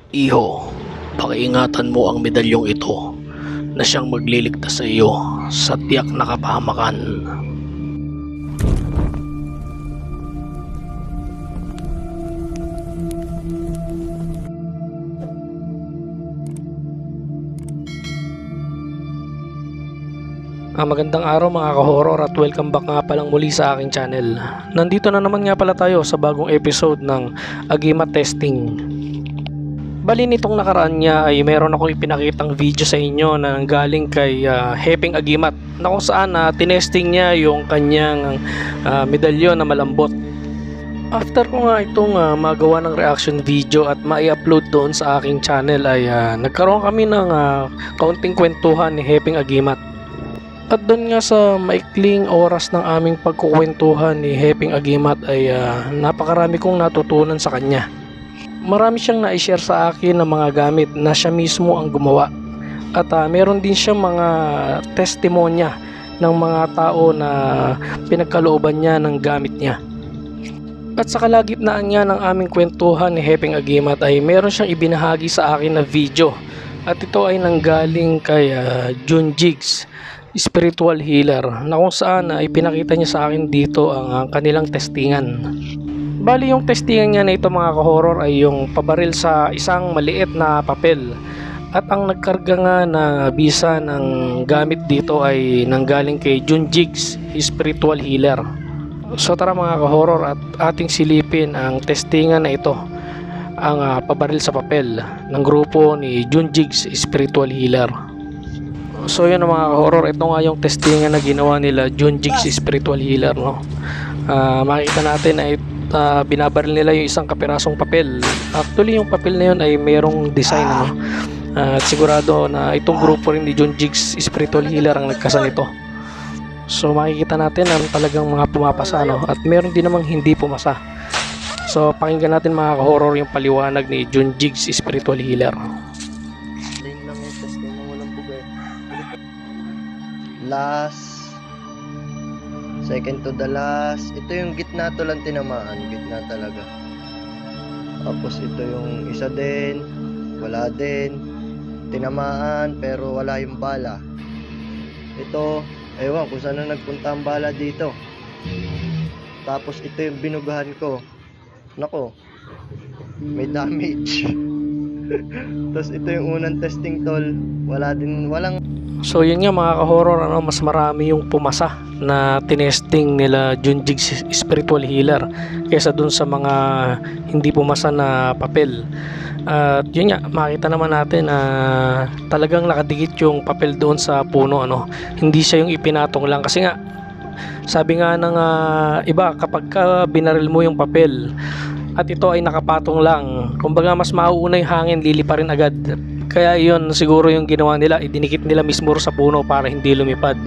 Iho, pakiingatan mo ang medalyong ito na siyang magliligtas sa iyo sa tiyak na kapahamakan. Magandang araw mga ka-horror at welcome back nga palang muli sa aking channel. Nandito na naman nga pala tayo sa bagong episode ng Agimat Testing. Bali nitong nakaraan niya ay meron akong ipinakitang video sa inyo na galing kay Hepeng Agimat na kung saan tinesting niya yung kanyang medalyon na malambot. After ko nga itong magawa ng reaction video at mai-upload doon sa aking channel ay nagkaroon kami ng kaunting kwentuhan ni Hepeng Agimat. At doon nga sa maikling oras ng aming pagkukwentuhan ni Hepeng Agimat ay napakarami kong natutunan sa kanya. Marami siyang na-share sa akin ng mga gamit na siya mismo ang gumawa. At meron din siyang mga testimonya ng mga tao na pinagkalooban niya ng gamit niya. At sa kalagitnaan niya ng aming kwentuhan ni Hepeng Agimat ay meron siyang ibinahagi sa akin na video. At ito ay nanggaling kay Jun Jigs, spiritual healer, na kung saan ipinakita niya sa akin dito ang kanilang testingan. Bali yung testingan niya na ito mga ka-horror ay yung pabaril sa isang maliit na papel. At ang nagkarga nga na bisa ng gamit dito ay nanggaling kay Jun Jigs, spiritual healer. So tara mga ka-horror at ating silipin ang testingan na ito, ang pabaril sa papel ng grupo ni Jun Jigs, spiritual healer. So yun mga horror, ito nga yung testingan na ginawa nila Jun Jigs, spiritual healer, no? Makikita natin na binabaril nila yung isang kapirasong papel. Actually yung papel na yun ay merong design, no? At sigurado na itong grupo rin ni Jun Jigs, spiritual healer, ang nagkasa nito. So makikita natin na talagang mga pumapasa, no? At meron din namang hindi pumasa. So pakinggan natin mga horror yung paliwanag ni Jun Jigs, spiritual healer. Last, second to the last. Ito yung gitna to lang tinamaan, gitna talaga. Tapos ito yung isa din, wala din, tinamaan pero wala yung bala. Ito, ewan kung saan na nagpunta ang bala dito. Tapos ito yung binugahan ko. Nako, may damage. Tapos ito yung unang testing tol, walang. So yun nga mga ka-horror, mas marami yung pumasa na tinesting nila Jun Jigs, spiritual healer, kaysa dun sa mga hindi pumasa na papel. At yun nga, makita naman natin na talagang nakadikit yung papel doon sa puno, hindi siya yung ipinatong lang. Kasi nga, sabi nga ng iba, kapag binaril mo yung papel at ito ay nakapatong lang, kumbaga mas mauuna yung hangin, lilipa rin agad. Kaya yun siguro yung ginawa nila, idinikit nila mismo sa puno para hindi lumipad.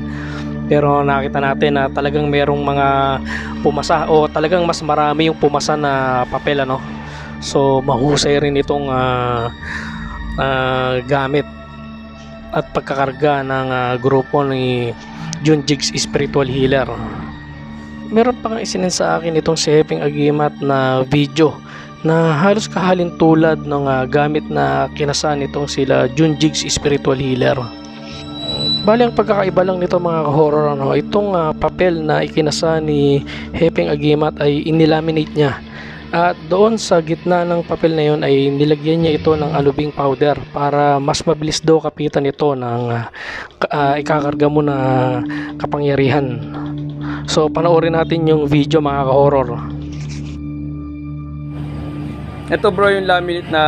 Pero nakita natin na talagang merong mga pumasa, o talagang mas marami yung pumasa na papel, So mahusay rin itong gamit at pagkakarga ng grupo ni Jun Jigs, spiritual healer. Meron pa nga isinend sa akin itong si Hepeng Agimat na video na halos kahalin tulad ng gamit na kinasa nitong sila Jun Jigs, spiritual healer. Bali ang pagkakaiba lang nito mga horror, itong papel na ikinasa ni Hepeng Agimat ay inilaminate niya. At doon sa gitna ng papel na yun ay nilagyan niya ito ng alubing powder para mas mabilis daw kapitan ito ng ikakarga mo na kapangyarihan. So panoorin natin yung video mga ka-horror. Ito bro yung laminate na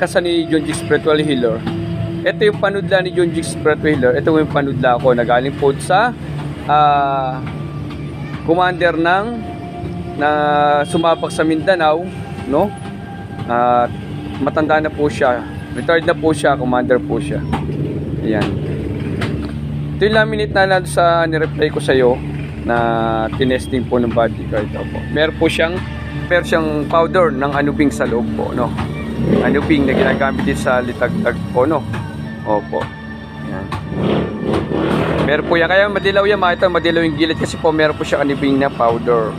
kasa ni Jun Jigs, spiritual healer. Ito yung panudla ni Jun Jigs, spiritual healer. Ito yung panudla ko na galing po sa commander na sumabak sa Mindanao, no? Matanda na po siya. Retired na po siya, commander po siya. Ayan. Ito yung laminate na sa nireply ko sa iyo na tinesting po ng bodyguard po. Meron po siyang powder ng anubing sa loob po, no? Anubing na ginagamit din sa litagtag po, no? Opo. Yan. Meron po yan. Kaya madilaw yan, madilaw yung gilid kasi po meron po siya anubing na powder.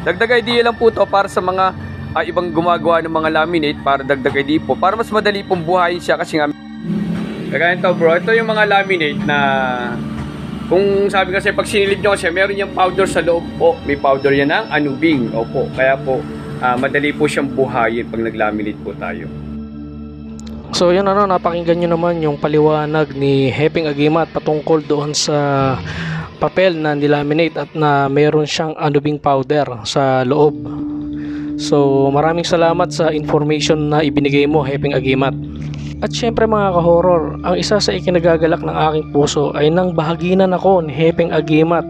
Dagdag idea lang po to para sa mga ibang gumagawa ng mga laminate para dagdag ID po, para mas madali pong buhayin siya kasi nga kaya ito bro, ito yung mga laminate na kung sabi kasi pag sinilid nyo kasi meron yung powder sa loob po, may powder yan ng anubing, opo, kaya po madali po siyang buhayin pag naglaminate po tayo. So yun napakinggan nyo naman yung paliwanag ni Heping Agimat patungkol doon sa papel na nilaminate at na meron siyang anubing powder sa loob. So maraming salamat sa information na ibinigay mo, Heping Agimat. At syempre mga ka-horror, ang isa sa ikinagagalak ng aking puso ay nang bahaginan ako ni Heping Agimat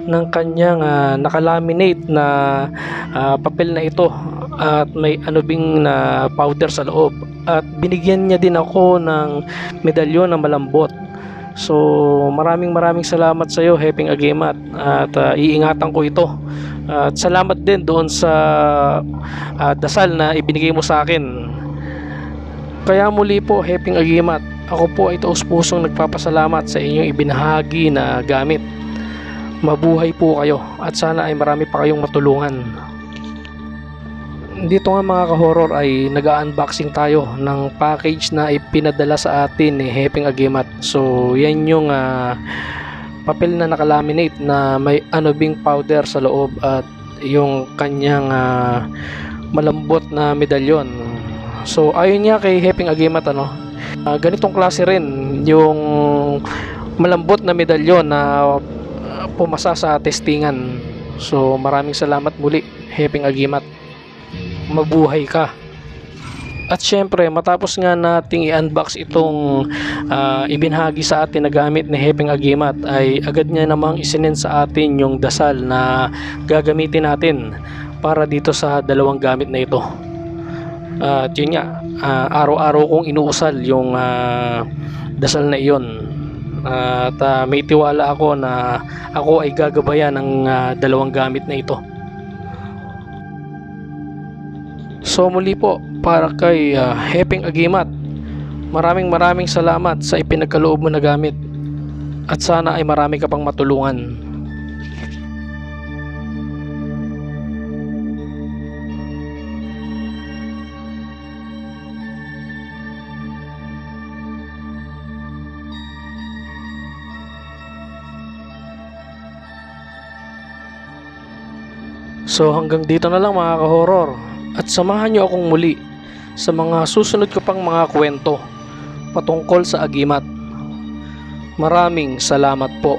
ng kanyang nakalaminate na papel na ito at may anubing na powder sa loob, at binigyan niya din ako ng medalyon na malambot. So maraming salamat sa iyo, Heping Agimat, at iingatan ko ito. At salamat din doon sa dasal na ibinigay mo sa akin. Kaya muli po, Heping Agimat, ako po ay taus-pusong nagpapasalamat sa inyong ibinahagi na gamit. Mabuhay po kayo at sana ay marami pa kayong matulungan. Dito nga mga ka-horror ay nag-unboxing tayo ng package na ipinadala sa atin ni Heping Agimat. So yan yung papel na nakalaminate na may anubing powder sa loob at yung kanyang malambot na medalyon. So ayon niya kay Heping Agimat, ganitong klase rin yung malambot na medalyon na pumasa sa testingan. So maraming salamat muli, Heping Agimat. Mabuhay ka. At syempre matapos nga nating i-unbox itong ibinahagi sa atin na gamit ni Heping Agimat, ay agad niya namang isinend sa atin yung dasal na gagamitin natin para dito sa dalawang gamit na ito. At yun nga, araw-araw kong inuusal yung dasal na iyon. At may tiwala ako na ako ay gagabayan ng dalawang gamit na ito. So muli po, para kay Heping Agimat, maraming salamat sa ipinagkaloob mo na gamit. At sana ay marami ka pang matulungan. So hanggang dito na lang mga ka-horror, at samahan nyo akong muli sa mga susunod ko pang mga kwento patungkol sa Agimat. Maraming salamat po.